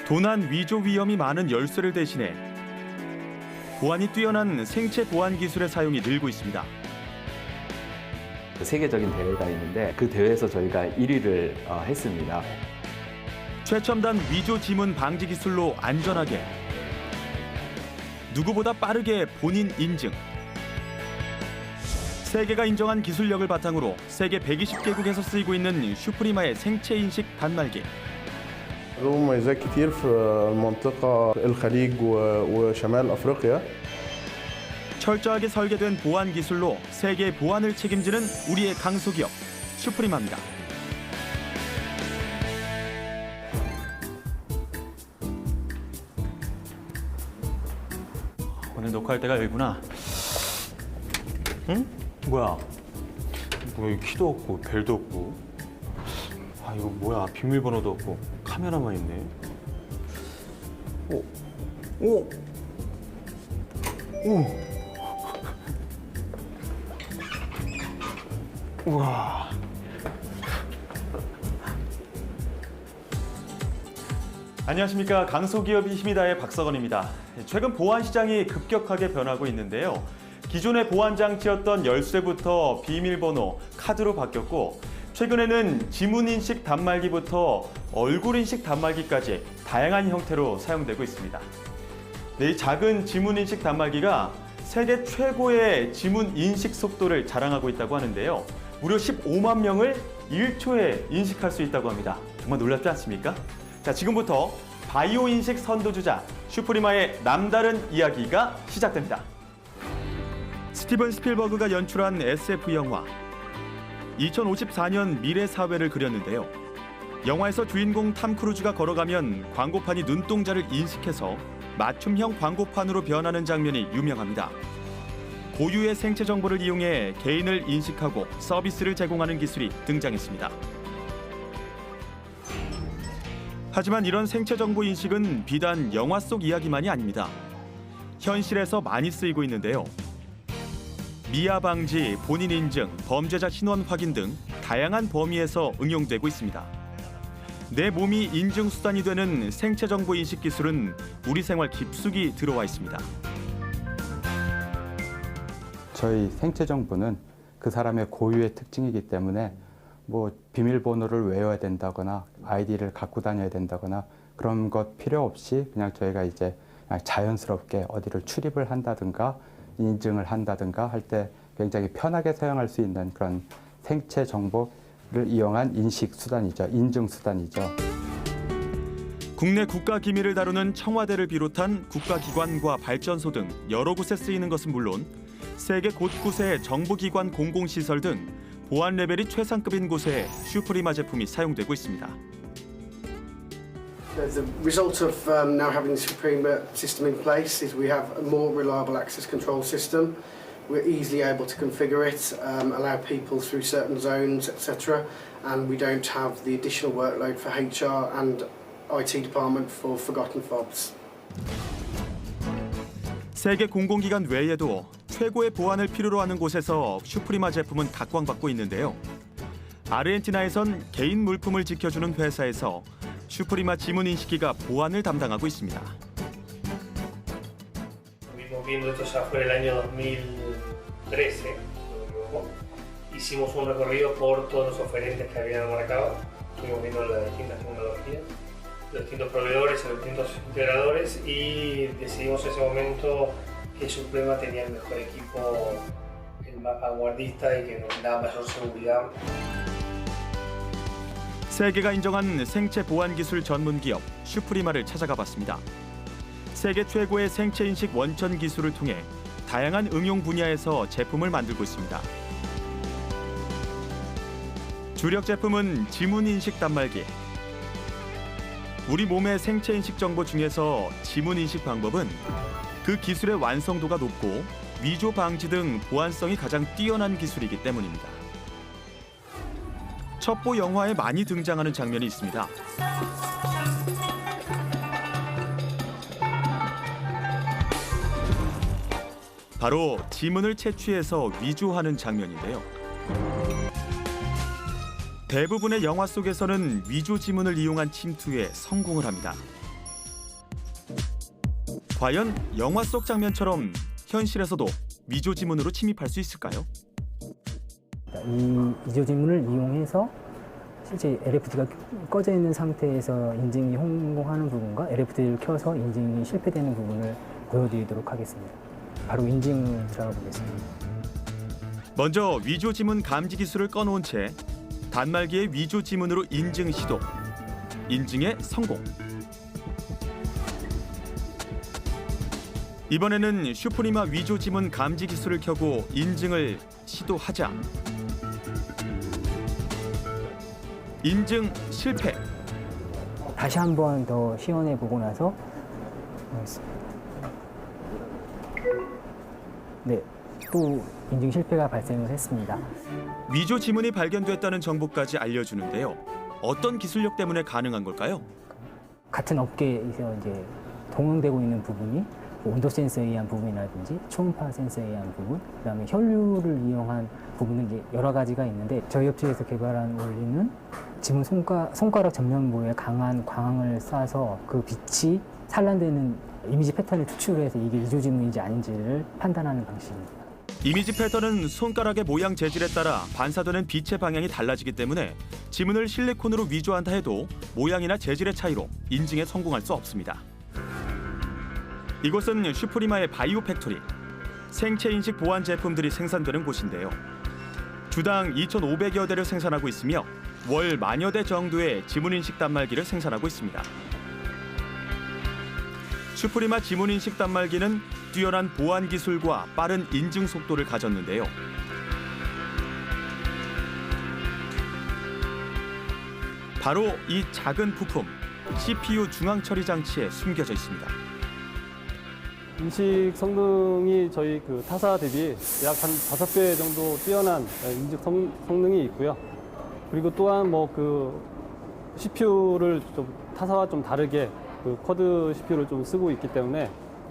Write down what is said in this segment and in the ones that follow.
도난 위조 위험이 많은 열쇠를 대신해 보안이 뛰어난 생체 보안 기술의 사용이 늘고 있습니다. 세계적인 대회가 있는데 그 대회에서 저희가 1위를 했습니다. 최첨단 위조 지문 방지 기술로 안전하게, 누구보다 빠르게 본인 인증. 세계가 인정한 기술력을 바탕으로 세계 120개국에서 쓰이고 있는 슈프리마의 생체 인식 단말기. له مميزات كتير في المنطقة الخليج وشمال أفريقيا. 철저하게 설계된 보안 기술로 세계 보안을 책임지는 우리의 강소기업 슈프리마입니다. 오늘 녹화할 때가 여기구나. 응? 뭐야? 여기 키도 없고 벨도 없고. 아 이거 뭐야? 비밀번호도 없고 카메라만 있네. 오, 오, 오. 우와. 안녕하십니까. 강소기업이 힘이 다해 박서건입니다. 최근 보안 시장이 급격하게 변하고 있는데요. 기존의 보안 장치였던 열쇠부터 비밀번호, 카드로 바뀌었고 최근에는 지문인식 단말기부터 얼굴인식 단말기까지 다양한 형태로 사용되고 있습니다. 이 작은 지문인식 단말기가 세계 최고의 지문인식 속도를 자랑하고 있다고 하는데요. 무려 15만 명을 1초에 인식할 수 있다고 합니다. 정말 놀랍지 않습니까? 자, 지금부터 바이오 인식 선도주자 슈프리마의 남다른 이야기가 시작됩니다. 스티븐 스필버그가 연출한 SF 영화 2054년 미래 사회를 그렸는데요. 영화에서 주인공 탐 크루즈가 걸어가면 광고판이 눈동자를 인식해서 맞춤형 광고판으로 변하는 장면이 유명합니다. 고유의 생체 정보를 이용해 개인을 인식하고 서비스를 제공하는 기술이 등장했습니다. 하지만 이런 생체 정보 인식은 비단 영화 속 이야기만이 아닙니다. 현실에서 많이 쓰이고 있는데요. 미아 방지, 본인 인증, 범죄자 신원 확인 등 다양한 범위에서 응용되고 있습니다. 내 몸이 인증 수단이 되는 생체 정보 인식 기술은 우리 생활 깊숙이 들어와 있습니다. 저희 생체 정보는 그 사람의 고유의 특징이기 때문에 뭐 비밀번호를 외워야 된다거나 아이디를 갖고 다녀야 된다거나 그런 것 필요 없이 그냥 저희가 이제 그냥 자연스럽게 어디를 출입을 한다든가 인증을 한다든가 할 때 굉장히 편하게 사용할 수 있는 그런 생체 정보를 이용한 인식 수단이죠. 인증 수단이죠. 국내 국가 기밀을 다루는 청와대를 비롯한 국가기관과 발전소 등 여러 곳에 쓰이는 것은 물론 세계 곳곳의 정부기관 공공시설 등 보안 레벨이 최상급인 곳에 슈프리마 제품이 사용되고 있습니다. The result of now having the Suprema system in place is we have a more reliable access control system. We're easily able to configure it, allow people through certain zones, etc. And we don't have the additional workload for HR and IT department for forgotten fobs. 세계 공공기관 외에도 최고의 보안을 필요로 하는 곳에서 슈프리마 제품은 각광받고 있는데요. 아르헨티나에선 개인 물품을 지켜주는 회사에서 슈프리마 지문 인식기가 보안을 담당하고 있습니다. Estuvimos viendo esto ya fue el año 2013, si no me equivoco. Hicimos un recorrido por todos los oferentes que habían marcado. Estuvimos viendo las distintas tecnologías, los distintos proveedores, los distintos integradores y decidimos en ese momento que Suprema tenía el mejor equipo, el más vanguardista y que nos daba mayor seguridad. 세계가 인정한 생체 보안 기술 전문 기업 슈프리마를 찾아가 봤습니다. 세계 최고의 생체 인식 원천 기술을 통해 다양한 응용 분야에서 제품을 만들고 있습니다. 주력 제품은 지문 인식 단말기. 우리 몸의 생체 인식 정보 중에서 지문 인식 방법은 그 기술의 완성도가 높고 위조 방지 등 보안성이 가장 뛰어난 기술이기 때문입니다. 첩보 영화에 많이 등장하는 장면이 있습니다. 바로 지문을 채취해서 위조하는 장면인데요. 대부분의 영화 속에서는 위조 지문을 이용한 침투에 성공을 합니다. 과연 영화 속 장면처럼 현실에서도 위조 지문으로 침입할 수 있을까요? 이 위조 지문을 이용해서 실제 LFD가 꺼져 있는 상태에서 인증이 성공하는 부분과 LFD를 켜서 인증이 실패되는 부분을 보여드리도록 하겠습니다. 바로 인증을 들어가 보겠습니다. 먼저 위조 지문 감지 기술을 꺼놓은 채 단말기의 위조 지문으로 인증 시도. 인증에 성공. 이번에는 슈프리마 위조 지문 감지 기술을 켜고 인증을 시도하자 인증 실패. 다시 한 번 더 시연해 보고 나서 네, 또 인증 실패가 발생을 했습니다. 위조 지문이 발견됐다는 정보까지 알려주는데요. 어떤 기술력 때문에 가능한 걸까요? 같은 업계에서 이제 동원되고 있는 부분이 온도 센서에 의한 부분이라든지 초음파 센서에 의한 부분, 그다음에 혈류를 이용한 부분은 이제 여러 가지가 있는데 저희 업체에서 개발한 원리는 지문 손가락 전면부에 강한 광을 쏴서 그 빛이 산란되는 이미지 패턴을 추출해서 이게 위조 지문인지 아닌지를 판단하는 방식입니다. 이미지 패턴은 손가락의 모양 재질에 따라 반사되는 빛의 방향이 달라지기 때문에 지문을 실리콘으로 위조한다 해도 모양이나 재질의 차이로 인증에 성공할 수 없습니다. 이곳은 슈프리마의 바이오 팩토리, 생체 인식 보안 제품들이 생산되는 곳인데요. 주당 2,500여 대를 생산하고 있으며 월 10,000여 대 정도의 지문 인식 단말기를 생산하고 있습니다. 슈프리마 지문 인식 단말기는 뛰어난 보안 기술과 빠른 인증 속도를 가졌는데요. 바로 이 작은 부품, CPU 중앙 처리 장치에 숨겨져 있습니다. 인식 성능이 저희 그 타사 대비 약 한 5배 정도 뛰어난 인식 성능이 있고요. 그리고 또한 뭐 그 CPU를 좀 타사와 좀 다르게 그 쿼드 CPU를 좀 쓰고 있기 때문에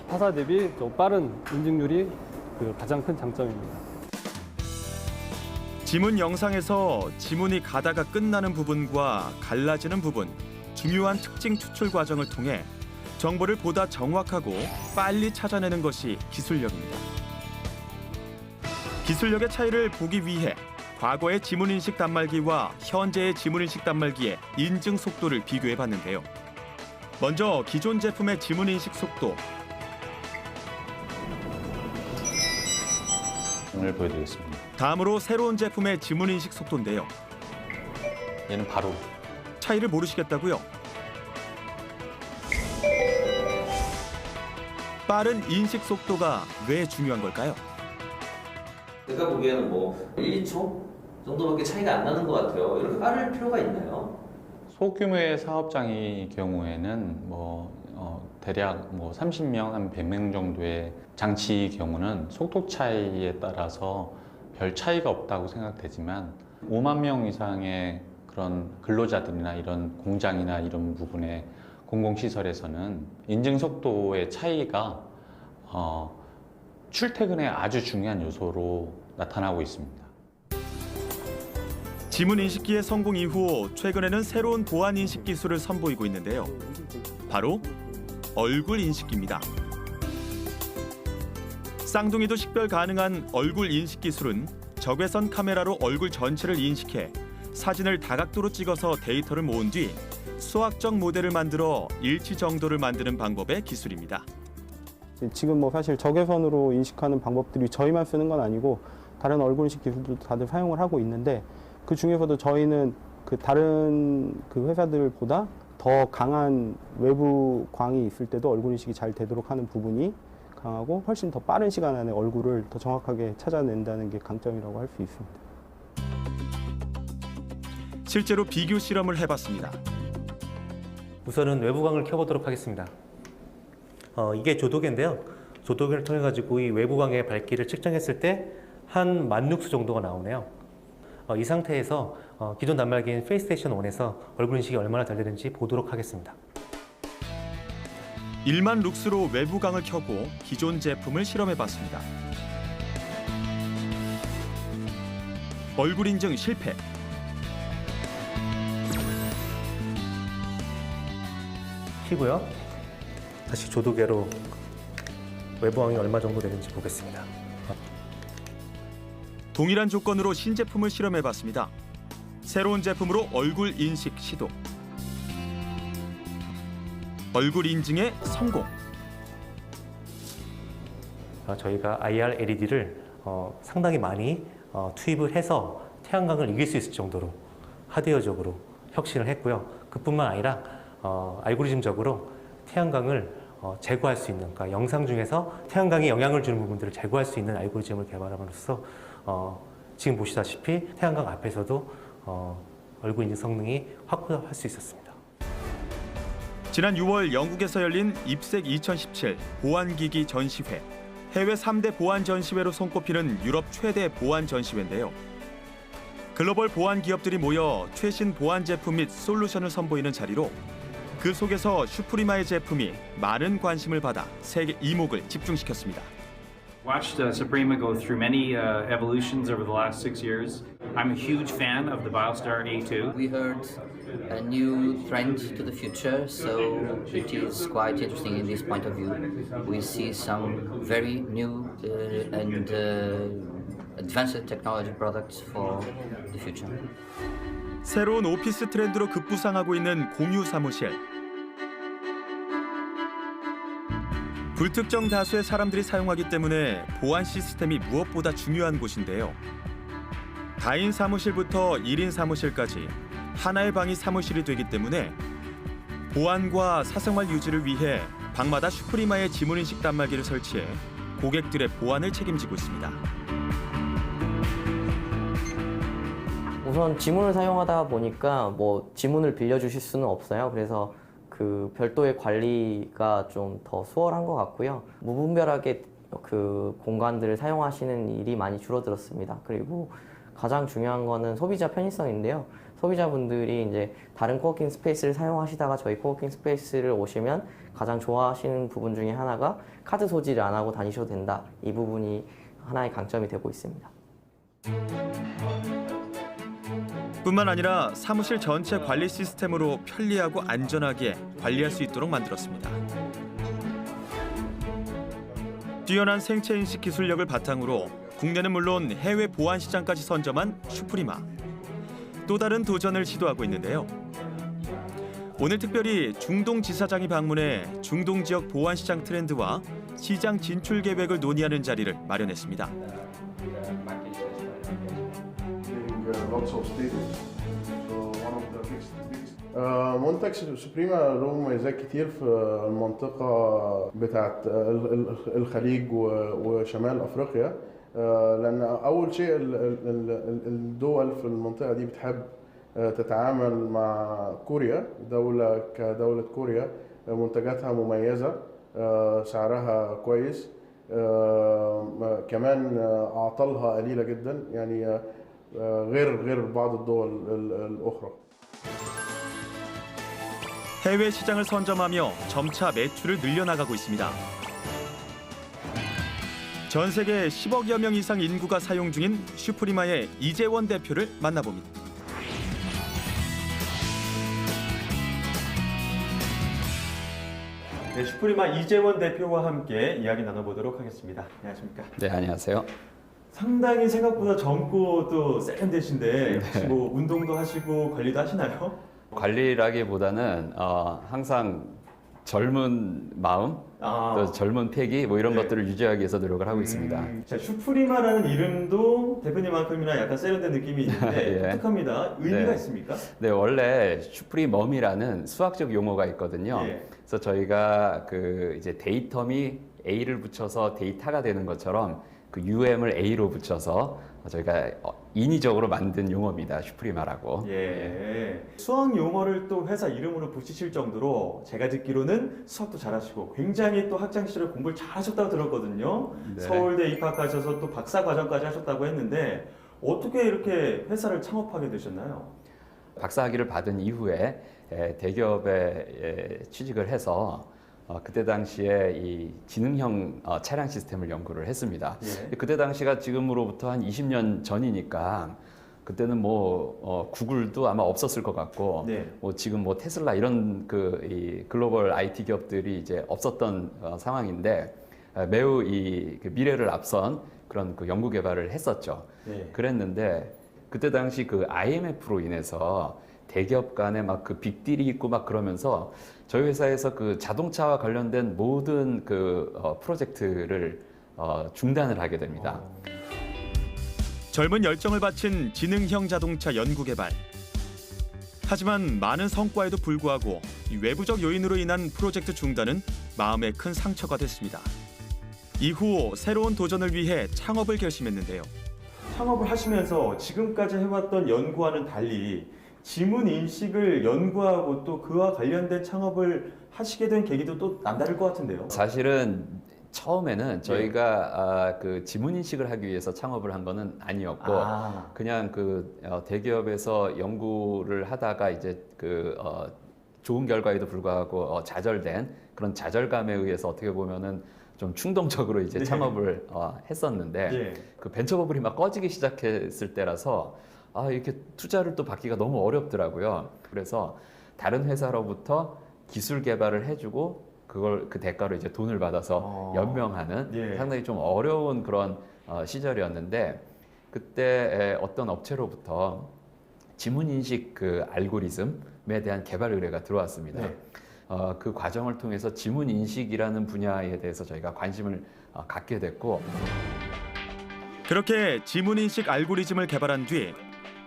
타사 대비 좀 빠른 인증률이 그 가장 큰 장점입니다. 지문 영상에서 지문이 가다가 끝나는 부분과 갈라지는 부분, 중요한 특징 추출 과정을 통해 정보를 보다 정확하고 빨리 찾아내는 것이 기술력입니다. 기술력의 차이를 보기 위해 과거의 지문인식 단말기와 현재의 지문인식 단말기의 인증 속도를 비교해 봤는데요. 먼저 기존 제품의 지문인식 속도. 오늘 보여드리겠습니다. 다음으로 새로운 제품의 지문인식 속도인데요. 얘는 바로 차이를 모르시겠다고요? 빠른 인식 속도가 왜 중요한 걸까요? 제가 보기에는 뭐 1, 2초 정도밖에 차이가 안 나는 것 같아요. 이렇게 빠를 필요가 있나요? 소규모의 사업장의 경우에는 대략 30명, 한 100명 정도의 장치의 경우는 속도 차이에 따라서 별 차이가 없다고 생각되지만 5만 명 이상의 그런 근로자들이나 이런 공장이나 이런 부분의 공공시설에서는 인증 속도의 차이가 출퇴근에 아주 중요한 요소로 나타나고 있습니다. 지문 인식기의 성공 이후 최근에는 새로운 보안 인식 기술을 선보이고 있는데요. 바로 얼굴 인식기입니다. 쌍둥이도 식별 가능한 얼굴 인식 기술은 적외선 카메라로 얼굴 전체를 인식해 사진을 다각도로 찍어서 데이터를 모은 뒤 수학적 모델을 만들어 일치 정도를 만드는 방법의 기술입니다. 지금 뭐 사실 적외선으로 인식하는 방법들이 저희만 쓰는 건 아니고 다른 얼굴 인식 기술도 다들 사용을 하고 있는데 그 중에서도 저희는 그 다른 그 회사들보다 더 강한 외부 광이 있을 때도 얼굴 인식이 잘 되도록 하는 부분이 강하고 훨씬 더 빠른 시간 안에 얼굴을 더 정확하게 찾아낸다는 게 강점이라고 할 수 있습니다. 실제로 비교 실험을 해봤습니다. 우선은 외부광을 켜보도록 하겠습니다. 이게 조도계인데요. 조도계를 통해 가지고 이 외부광의 밝기를 측정했을 때 한 10,000룩스 정도가 나오네요. 이 상태에서 기존 단말기인 페이스테이션 1에서 얼굴 인식이 얼마나 잘 되는지 보도록 하겠습니다. 1만 룩스로 외부광을 켜고 기존 제품을 실험해봤습니다. 얼굴 인증 실패. 키고요. 다시 조도계로 외부왕이 얼마 정도 되는지 보겠습니다. 동일한 조건으로 신제품을 실험해봤습니다. 새로운 제품으로 얼굴 인식 시도. 얼굴 인증에 성공. 저희가 IR LED를 상당히 많이 투입을 해서 태양광을 이길 수 있을 정도로 하드웨어적으로 혁신을 했고요. 그뿐만 아니라 알고리즘적으로 태양광을 제거할 수 있는, 그러니까 영상 중에서 태양광이 영향을 주는 부분들을 제거할 수 있는 알고리즘을 개발함으로써 지금 보시다시피 태양광 앞에서도 얼굴 인증 성능이 확보할 수 있었습니다. 지난 6월 영국에서 열린 입색 2017 보안기기 전시회. 해외 3대 보안 전시회로 손꼽히는 유럽 최대 보안 전시회인데요. 글로벌 보안 기업들이 모여 최신 보안 제품 및 솔루션을 선보이는 자리로 그 속에서 슈프리마의 제품이 많은 관심을 받아 세계 이목을 집중시켰습니다. Watched Suprema go through many evolutions over the last 6 years. I'm a huge fan of the Biostar A2. We heard a new trend to the future, so it is quite interesting in this point of view. We see some very new and advanced technology products for the future. 새로운 오피스 트렌드로 급부상하고 있는 공유 사무실. 불특정 다수의 사람들이 사용하기 때문에 보안 시스템이 무엇보다 중요한 곳인데요. 다인 사무실부터 1인 사무실까지 하나의 방이 사무실이 되기 때문에 보안과 사생활 유지를 위해 방마다 슈프리마의 지문인식 단말기를 설치해 고객들의 보안을 책임지고 있습니다. 우선 지문을 사용하다 보니까 뭐 지문을 빌려주실 수는 없어요. 그래서 그 별도의 관리가 좀 더 수월한 것 같고요. 무분별하게 그 공간들을 사용하시는 일이 많이 줄어들었습니다. 그리고 가장 중요한 거는 소비자 편의성인데요. 소비자분들이 이제 다른 코워킹 스페이스를 사용하시다가 저희 코워킹 스페이스를 오시면 가장 좋아하시는 부분 중에 하나가 카드 소지를 안 하고 다니셔도 된다. 이 부분이 하나의 강점이 되고 있습니다. 뿐만 아니라 사무실 전체 관리 시스템으로 편리하고 안전하게 관리할 수 있도록 만들었습니다. 뛰어난 생체 인식 기술력을 바탕으로 국내는 물론 해외 보안 시장까지 선점한 슈프리마. 또 다른 도전을 시도하고 있는데요. 오늘 특별히 중동 지사장이 방문해 중동 지역 보안 시장 트렌드와 시장 진출 계획을 논의하는 자리를 마련했습니다. lots of statements. So one of the biggest منتج سوبريما له مميزات كتير في المنطقة بتاعت الخليج وشمال أفريقيا لأن أول شيء الدول في المنطقة دي بتحب تتعامل مع كوريا دولة كدولة كوريا منتجاتها مميزة سعرها كويس كمان أعطالها قليلة جدا يعني غير بعض الدول الأخرى. 해외 시장을 선점하며 점차 매출을 늘려나가고 있습니다. 전 세계 10억여 명 이상 인구가 사용 중인 슈프리마의 이재원 대표를 만나봅니다. 네, 슈프리마 이재원 대표와 함께 이야기 나눠보도록 하겠습니다. 안녕하십니까? 네, 안녕하세요. 상당히 생각보다 젊고 또 세련되신데 혹시 뭐 운동도 하시고 관리도 하시나요? 관리라기보다는 항상 젊은 마음, 또 젊은 패기 뭐 이런 것들을 유지하기 위해서 노력을 하고 있습니다. 자, 슈프리마라는 이름도 대표님만큼이나 약간 세련된 느낌이 있는데 예. 독특합니다. 의미가 네. 있습니까? 네, 원래 슈프리멈이라는 수학적 용어가 있거든요. 예. 그래서 저희가 그 이제 데이텀이 A를 붙여서 데이터가 되는 것처럼 그 UM을 A로 붙여서 저희가 인위적으로 만든 용어입니다. 슈프리마라고. 예. 수학 용어를 또 회사 이름으로 붙이실 정도로 제가 듣기로는 수학도 잘하시고 굉장히 또 학창 시절에 공부를 잘하셨다고 들었거든요. 네. 서울대 입학하셔서 또 박사 과정까지 하셨다고 했는데 어떻게 이렇게 회사를 창업하게 되셨나요? 박사학위를 받은 이후에 대기업에 취직을 해서 그때 당시에 이 지능형 차량 시스템을 연구를 했습니다. 예. 그때 당시가 지금으로부터 한 20년 전이니까 그때는 뭐 구글도 아마 없었을 것 같고 네. 뭐 지금 뭐 테슬라 이런 이 글로벌 IT 기업들이 이제 없었던 상황인데 매우 그 미래를 앞선 그런 그 연구 개발을 했었죠. 네. 그랬는데 그때 당시 그 IMF로 인해서 대기업 간에 막 그 빅딜이 있고 막 그러면서 저희 회사에서 그 자동차와 관련된 모든 그 프로젝트를 중단을 하게 됩니다. 젊은 열정을 바친 지능형 자동차 연구 개발. 하지만 많은 성과에도 불구하고 이 외부적 요인으로 인한 프로젝트 중단은 마음에 큰 상처가 됐습니다. 이후 새로운 도전을 위해 창업을 결심했는데요. 창업을 하시면서 지금까지 해왔던 연구와는 달리 지문 인식을 연구하고 또 그와 관련된 창업을 하시게 된 계기도 또 남다를 것 같은데요. 사실은 처음에는 저희가 그 지문 인식을 하기 위해서 창업을 한 거는 아니었고 그냥 그 대기업에서 연구를 하다가 이제 그 좋은 결과에도 불구하고 좌절된 그런 좌절감에 의해서 어떻게 보면은 좀 충동적으로 이제 창업을 했었는데 그 벤처버블이 막 꺼지기 시작했을 때라서 이렇게 투자를 또 받기가 너무 어렵더라고요. 그래서 다른 회사로부터 기술 개발을 해주고 그걸 그 대가로 이제 돈을 받아서 연명하는 상당히 좀 어려운 그런 시절이었는데 그때 어떤 업체로부터 지문 인식 그 알고리즘에 대한 개발 의뢰가 들어왔습니다. 그 과정을 통해서 지문 인식이라는 분야에 대해서 저희가 관심을 갖게 됐고 그렇게 지문 인식 알고리즘을 개발한 뒤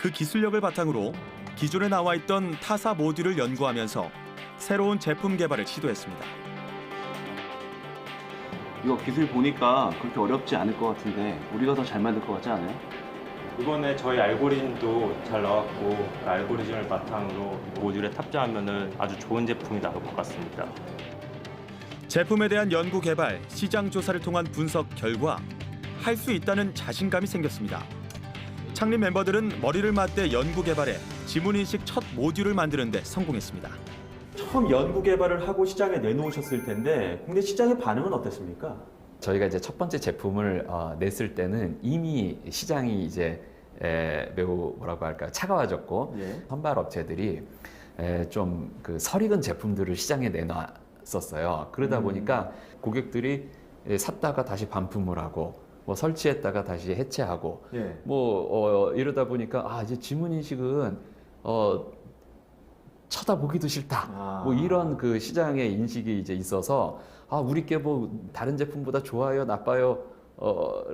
그 기술력을 바탕으로 기존에 나와 있던 타사 모듈을 연구하면서 새로운 제품 개발을 시도했습니다. 이거 기술 보니까 그렇게 어렵지 않을 것 같은데 우리가 더 잘 만들 것 같지 않아요? 이번에 저희 알고리즘도 잘 나왔고 그 알고리즘을 바탕으로 모듈에 탑재하면 아주 좋은 제품이 나올 것 같습니다. 제품에 대한 연구 개발, 시장 조사를 통한 분석 결과 할 수 있다는 자신감이 생겼습니다. 창립 멤버들은 머리를 맞대 연구 개발해 지문 인식 첫 모듈을 만드는 데 성공했습니다. 처음 연구 개발을 하고 시장에 내놓으셨을 텐데 국내 시장의 반응은 어땠습니까? 저희가 이제 첫 번째 제품을 냈을 때는 이미 시장이 이제 매우 뭐라고 할까요? 차가워졌고 선발 업체들이 좀 그 설익은 제품들을 시장에 내놨었어요. 그러다 보니까 고객들이 샀다가 다시 반품을 하고 뭐 설치했다가 다시 해체하고 뭐 이러다 보니까 이제 지문 인식은 쳐다보기도 싫다. 뭐 이런 그 시장의 인식이 이제 있어서 우리께 뭐 다른 제품보다 좋아요, 나빠요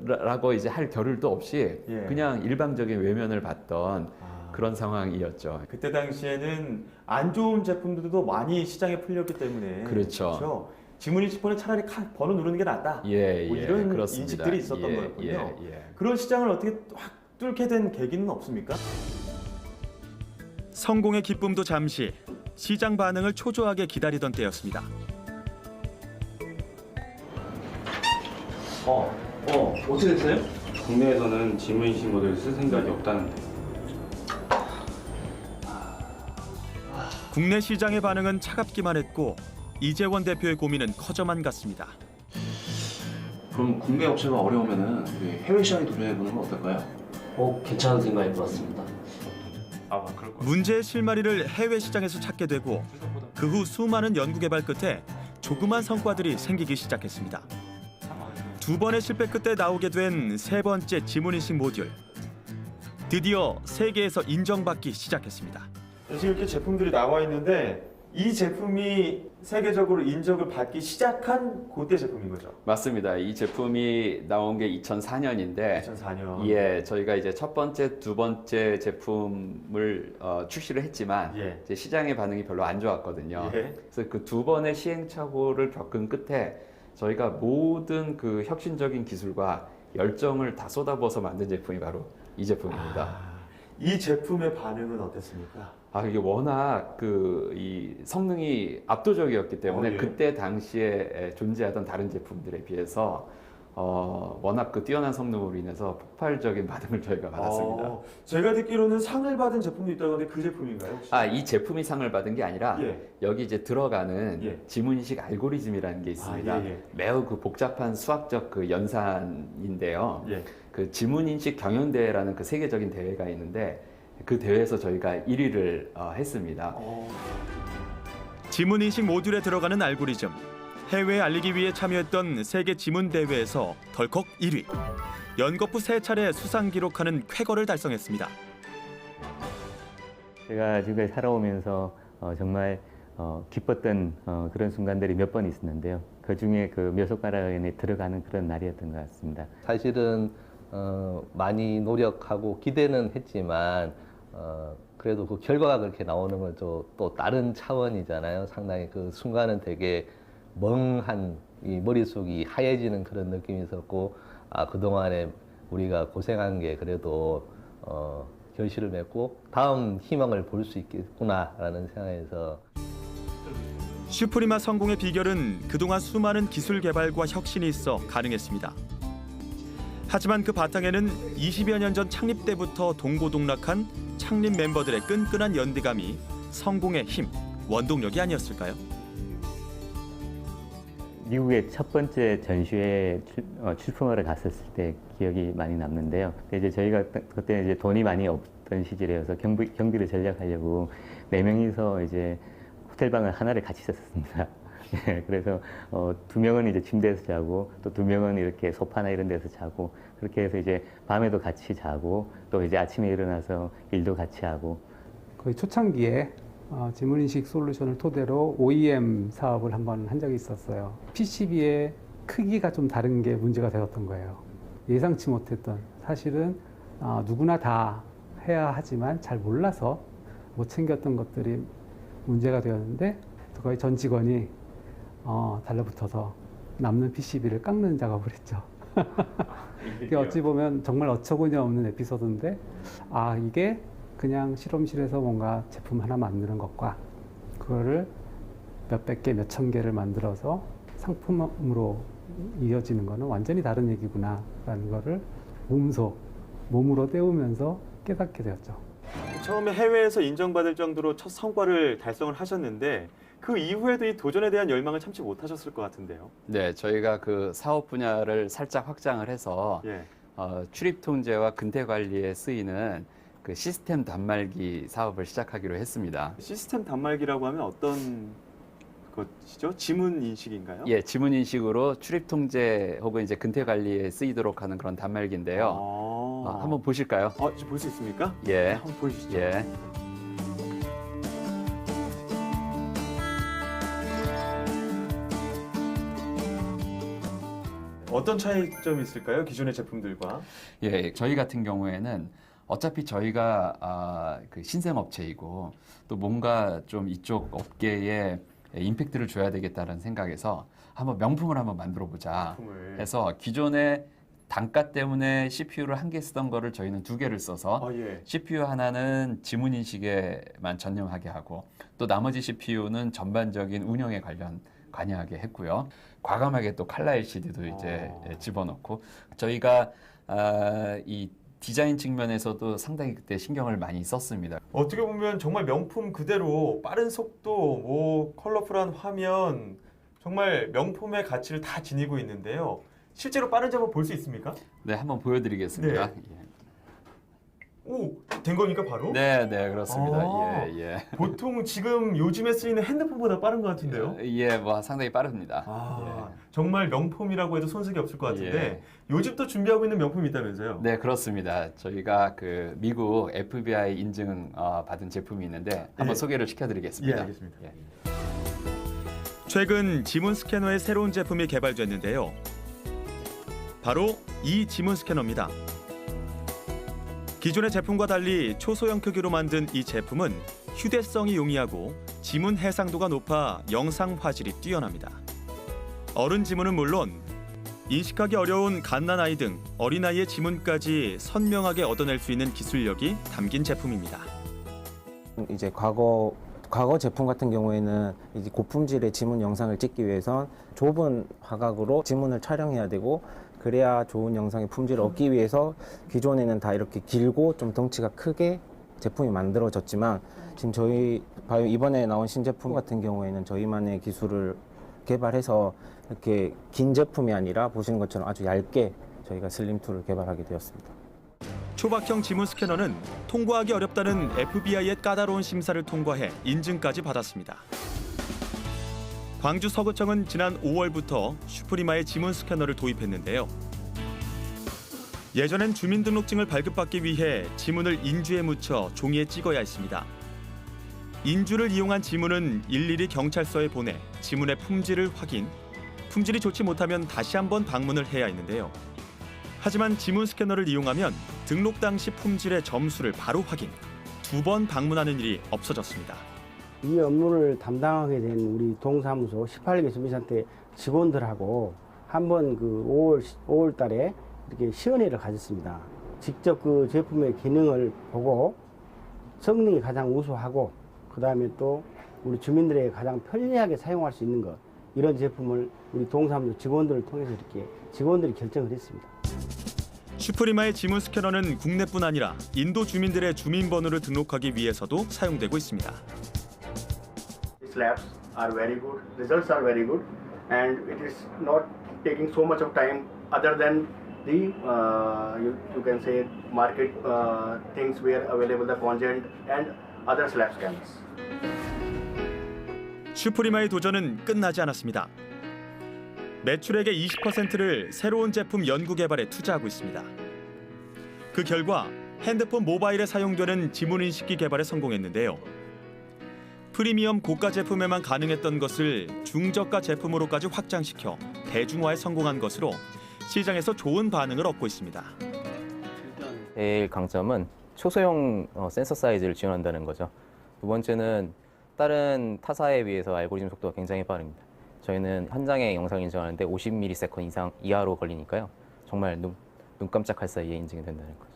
라고 이제 할 겨를도 없이 그냥 일방적인 외면을 받던 그런 상황이었죠. 그때 당시에는 안 좋은 제품들도 많이 시장에 풀렸기 때문에 그렇죠. 지문 인식폰에 차라리 번호 누르는 게 낫다. 뭐 이런 그렇습니다. 인식들이 있었던 거였군요. 그런 시장을 어떻게 확 뚫게 된 계기는 없습니까? 성공의 기쁨도 잠시, 시장 반응을 초조하게 기다리던 때였습니다. 어떻게 됐어요? 국내에서는 지문 인식 모듈을 쓸 생각이 없다는데. 국내 시장의 반응은 차갑기만 했고 이재원 대표의 고민은 커져만 갔습니다. 그럼 국내 업체가 어려우면은 우리 해외 시장에 도전해보는 건 어떨까요? 괜찮은 생각일 것 같습니다. 그럴 것 문제의 실마리를 해외 시장에서 찾게 되고 그 후 수많은 연구 개발 끝에 조그만 성과들이 생기기 시작했습니다. 두 번의 실패 끝에 나오게 된 세 번째 지문인식 모듈. 드디어 세계에서 인정받기 시작했습니다. 지금 이렇게 제품들이 나와 있는데 이 제품이 세계적으로 인정을 받기 시작한 그때 제품인 거죠? 맞습니다. 이 제품이 나온 게 2004년인데 2004년. 저희가 이제 첫 번째, 두 번째 제품을 출시를 했지만 이제 시장의 반응이 별로 안 좋았거든요. 그래서 그 두 번의 시행착오를 겪은 끝에 저희가 모든 그 혁신적인 기술과 열정을 다 쏟아부어서 만든 제품이 바로 이 제품입니다. 이 제품의 반응은 어땠습니까? 이게 워낙 이 성능이 압도적이었기 때문에 그때 당시에 존재하던 다른 제품들에 비해서 워낙 그 뛰어난 성능으로 인해서 폭발적인 반응을 저희가 받았습니다. 제가 듣기로는 상을 받은 제품도 있다고 하는데 그 제품인가요? 혹시? 이 제품이 상을 받은 게 아니라 여기 이제 들어가는 지문인식 알고리즘이라는 게 있습니다. 매우 그 복잡한 수학적 그 연산인데요. 그 지문인식 경연대회라는 그 세계적인 대회가 있는데 그 대회에서 저희가 1위를 했습니다. 지문인식 모듈에 들어가는 알고리즘. 해외에 알리기 위해 참여했던 세계 지문 대회에서 덜컥 1위. 연거푸 3차례 수상 기록하는 쾌거를 달성했습니다. 제가 지금까지 살아오면서 정말 기뻤던 그런 순간들이 몇 번 있었는데요. 그 중에 그 묘석가락 안에 들어가는 그런 날이었던 것 같습니다. 사실은 많이 노력하고 기대는 했지만 그래도 그 결과가 그렇게 나오는 건 또 다른 차원이잖아요. 상당히 그 순간은 되게 멍한 이 머릿속이 하얘지는 그런 느낌이 있었고, 그동안에 우리가 고생한 게 그래도 결실을 맺고 다음 희망을 볼 수 있겠구나라는 생각에서. 슈프리마 성공의 비결은 그동안 수많은 기술 개발과 혁신이 있어 가능했습니다. 하지만 그 바탕에는 20여 년 전 창립 때부터 동고동락한 창립 멤버들의 끈끈한 연대감이 성공의 힘, 원동력이 아니었을까요? 미국의 첫 번째 전시회 출품하러 갔었을 때 기억이 많이 남는데요. 이제 저희가 그때 이제 돈이 많이 없던 시절이어서 경비를 전략하려고 4명이서 이제 호텔방을 하나를 같이 썼습니다. 그래서 2명은 이제 침대에서 자고 또 2명은 이렇게 소파나 이런 데서 자고, 그렇게 해서 이제 밤에도 같이 자고 또 이제 아침에 일어나서 일도 같이 하고. 거의 초창기에 지문인식 솔루션을 토대로 OEM 사업을 한번 한 적이 있었어요. PCB의 크기가 좀 다른 게 문제가 되었던 거예요. 예상치 못했던, 사실은 누구나 다 해야 하지만 잘 몰라서 못 챙겼던 것들이 문제가 되었는데, 거의 전 직원이 달라붙어서 남는 PCB를 깎는 작업을 했죠. 이게 어찌 보면 정말 어처구니 없는 에피소드인데, 이게 그냥 실험실에서 뭔가 제품 하나 만드는 것과 그거를 몇백 개, 몇천 개를 만들어서 상품으로 이어지는 거는 완전히 다른 얘기구나라는 거를 몸으로 때우면서 깨닫게 되었죠. 처음에 해외에서 인정받을 정도로 첫 성과를 달성을 하셨는데 그 이후에도 이 도전에 대한 열망을 참지 못하셨을 것 같은데요. 네, 저희가 그 사업 분야를 살짝 확장을 해서 출입 통제와 근태 관리에 쓰이는 그 시스템 단말기 사업을 시작하기로 했습니다. 시스템 단말기라고 하면 어떤 것이죠? 지문 인식인가요? 예, 지문 인식으로 출입 통제 혹은 이제 근태 관리에 쓰이도록 하는 그런 단말기인데요. 한번 보실까요? 볼 수 있습니까? 예. 한번 보여주시죠. 예. 어떤 차이점이 있을까요? 기존의 제품들과? 예, 저희 같은 경우에는 어차피 저희가 그 신생업체이고 또 뭔가 좀 이쪽 업계에 임팩트를 줘야 되겠다는 생각에서 한번 명품을 한번 만들어 보자 해서 기존에 단가 때문에 CPU를 1개 쓰던 거를 저희는 2개를 써서 CPU 하나는 지문 인식에만 전념하게 하고 또 나머지 CPU는 전반적인 운영에 관여하게 했고요. 과감하게 또 칼라 LCD도 이제 집어넣고 저희가 이 디자인 측면에서도 상당히 그때 신경을 많이 썼습니다. 어떻게 보면 정말 명품 그대로 빠른 속도, 컬러풀한 화면, 정말 명품의 가치를 다 지니고 있는데요. 실제로 빠른지 한번 볼 수 있습니까? 네, 한번 보여드리겠습니다. 오, 된 겁니까 바로? 네, 그렇습니다. 보통 지금 요즘에 쓰이는 핸드폰보다 빠른 것 같은데요? 예, 뭐 상당히 빠릅니다. 정말 명품이라고 해도 손색이 없을 것 같은데 요즘 또 준비하고 있는 명품이 있다면서요? 네, 그렇습니다. 저희가 그 미국 FBI 인증 받은 제품이 있는데 한번 소개를 시켜드리겠습니다. 예, 알겠습니다. 최근 지문 스캐너의 새로운 제품이 개발됐는데요. 바로 이 지문 스캐너입니다. 기존의 제품과 달리 초소형 크기로 만든 이 제품은 휴대성이 용이하고 지문 해상도가 높아 영상 화질이 뛰어납니다. 어른 지문은 물론 인식하기 어려운 갓난아이 등 어린아이의 지문까지 선명하게 얻어낼 수 있는 기술력이 담긴 제품입니다. 이제 과거 제품 같은 경우에는 이제 고품질의 지문 영상을 찍기 위해선 좁은 화각으로 지문을 촬영해야 되고 그래야 좋은 영상의 품질을 얻기 위해서 기존에는 다 이렇게 길고 좀 덩치가 크게 제품이 만들어졌지만 지금 저희 이번에 나온 신제품 같은 경우에는 저희만의 기술을 개발해서 이렇게 긴 제품이 아니라 보시는 것처럼 아주 얇게 저희가 슬림 툴을 개발하게 되었습니다. 초박형 지문 스캐너는 통과하기 어렵다는 FBI의 까다로운 심사를 통과해 인증까지 받았습니다. 광주 서구청은 지난 5월부터 슈프리마의 지문 스캐너를 도입했는데요. 예전엔 주민등록증을 발급받기 위해 지문을 인주에 묻혀 종이에 찍어야 했습니다. 인주를 이용한 지문은 일일이 경찰서에 보내 지문의 품질을 확인, 품질이 좋지 못하면 다시 한번 방문을 해야 했는데요. 하지만 지문 스캐너를 이용하면 등록 당시 품질의 점수를 바로 확인, 2번 방문하는 일이 없어졌습니다. 이 업무를 담당하게 된 우리 동사무소 18개 주민센터 직원들하고 한번 그 5월 달에 이렇게 시연회를 가졌습니다. 직접 그 제품의 기능을 보고 성능이 가장 우수하고 그 다음에 또 우리 주민들에게 가장 편리하게 사용할 수 있는 것, 이런 제품을 우리 동사무소 직원들을 통해서 이렇게 직원들이 결정을 했습니다. 슈프리마의 지문 스캐너는 국내뿐 아니라 인도 주민들의 주민번호를 등록하기 위해서도 사용되고 있습니다. These labs are very good, results are very good, and it is not taking so much of time other than the you can say market things where available the Congent and other slab scanners. 슈프리마의 도전은 끝나지 않았습니다. 매출액의 20%를 새로운 제품 연구 개발에 투자하고 있습니다. 그 결과 핸드폰 모바일에 사용되는 지문 인식기 개발에 성공했는데요. 프리미엄 고가 제품에만 가능했던 것을 중저가 제품으로까지 확장시켜 대중화에 성공한 것으로 시장에서 좋은 반응을 얻고 있습니다. 제일 강점은 초소형 센서 사이즈를 지원한다는 거죠. 두 번째는 다른 타사에 비해서 알고리즘 속도가 굉장히 빠릅니다. 저희는 현장에 영상 인증하는데 50ms 이하로 걸리니까요. 정말 눈 깜짝할 사이에 인증이 된다는 거죠.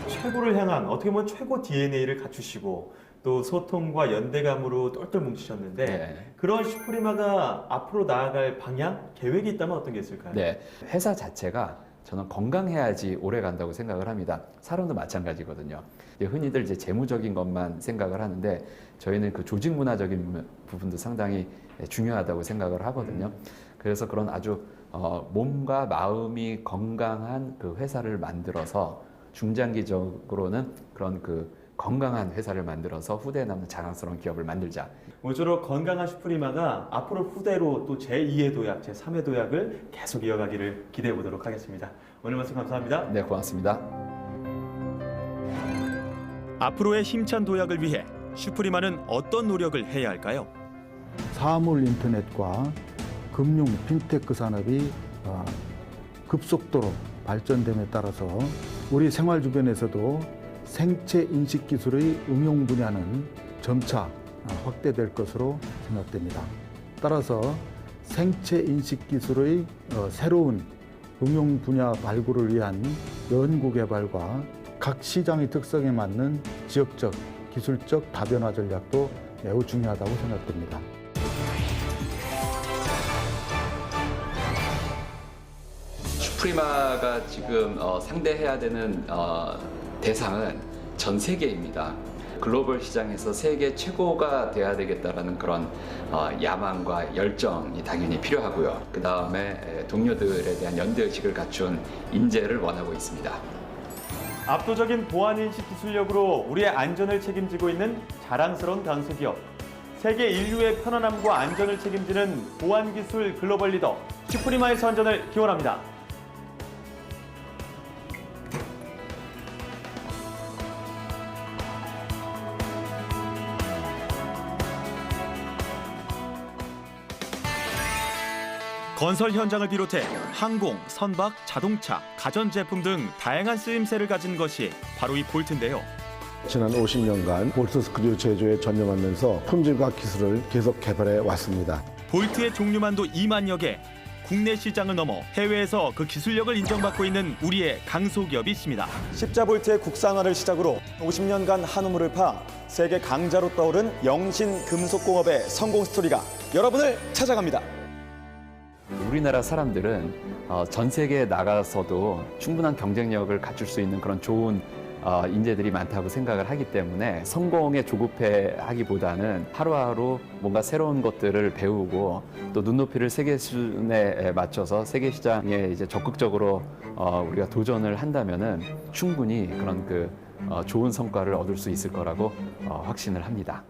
최고를 향한 어떻게 보면 최고 DNA를 갖추시고 또 소통과 연대감으로 똘똘 뭉치셨는데 네. 그런 슈프리마가 앞으로 나아갈 방향, 계획이 있다면 어떤 게 있을까요? 네, 회사 자체가 저는 건강해야지 오래 간다고 생각을 합니다. 사람도 마찬가지거든요. 흔히들 이제 재무적인 것만 생각을 하는데 저희는 그 조직 문화적인 부분도 상당히 중요하다고 생각을 하거든요. 그래서 그런 아주 몸과 마음이 건강한 그 회사를 만들어서 중장기적으로는 그런 그 건강한 회사를 만들어서 후대에 남는 자랑스러운 기업을 만들자. 모쪼록 건강한 슈프리마가 앞으로 후대로 또 제2의 도약, 제3의 도약을 계속 이어가기를 기대해 보도록 하겠습니다. 오늘 말씀 감사합니다. 네, 고맙습니다. 앞으로의 힘찬 도약을 위해 슈프리마는 어떤 노력을 해야 할까요? 사물 인터넷과 금융 핀테크 산업이 급속도로 발전됨에 따라서 우리 생활 주변에서도 생체 인식 기술의 응용 분야는 점차 확대될 것으로 생각됩니다. 따라서 생체 인식 기술의 새로운 응용 분야 발굴을 위한 연구 개발과 각 시장의 특성에 맞는 지역적, 기술적 다변화 전략도 매우 중요하다고 생각됩니다. 슈프리마가 지금 상대해야 되는 대상은 전 세계입니다. 글로벌 시장에서 세계 최고가 돼야 되겠다라는 그런 야망과 열정이 당연히 필요하고요. 그 다음에 동료들에 대한 연대의식을 갖춘 인재를 원하고 있습니다. 압도적인 보안인식 기술력으로 우리의 안전을 책임지고 있는 자랑스러운 강소기업. 세계 인류의 편안함과 안전을 책임지는 보안기술 글로벌 리더 슈프리마의 선전을 기원합니다. 건설 현장을 비롯해 항공, 선박, 자동차, 가전제품 등 다양한 쓰임새를 가진 것이 바로 이 볼트인데요. 지난 50년간 볼트 스크류 제조에 전념하면서 품질과 기술을 계속 개발해 왔습니다. 볼트의 종류만도 2만여 개, 국내 시장을 넘어 해외에서 그 기술력을 인정받고 있는 우리의 강소기업이 있습니다. 십자볼트의 국산화를 시작으로 50년간 한우물을 파 세계 강자로 떠오른 영신금속공업의 성공 스토리가 여러분을 찾아갑니다. 우리나라 사람들은 전 세계에 나가서도 충분한 경쟁력을 갖출 수 있는 그런 좋은 인재들이 많다고 생각을 하기 때문에 성공에 조급해하기보다는 하루하루 뭔가 새로운 것들을 배우고 또 눈높이를 세계 수준에 맞춰서 세계 시장에 이제 적극적으로 우리가 도전을 한다면은 충분히 그런 좋은 성과를 얻을 수 있을 거라고 확신을 합니다.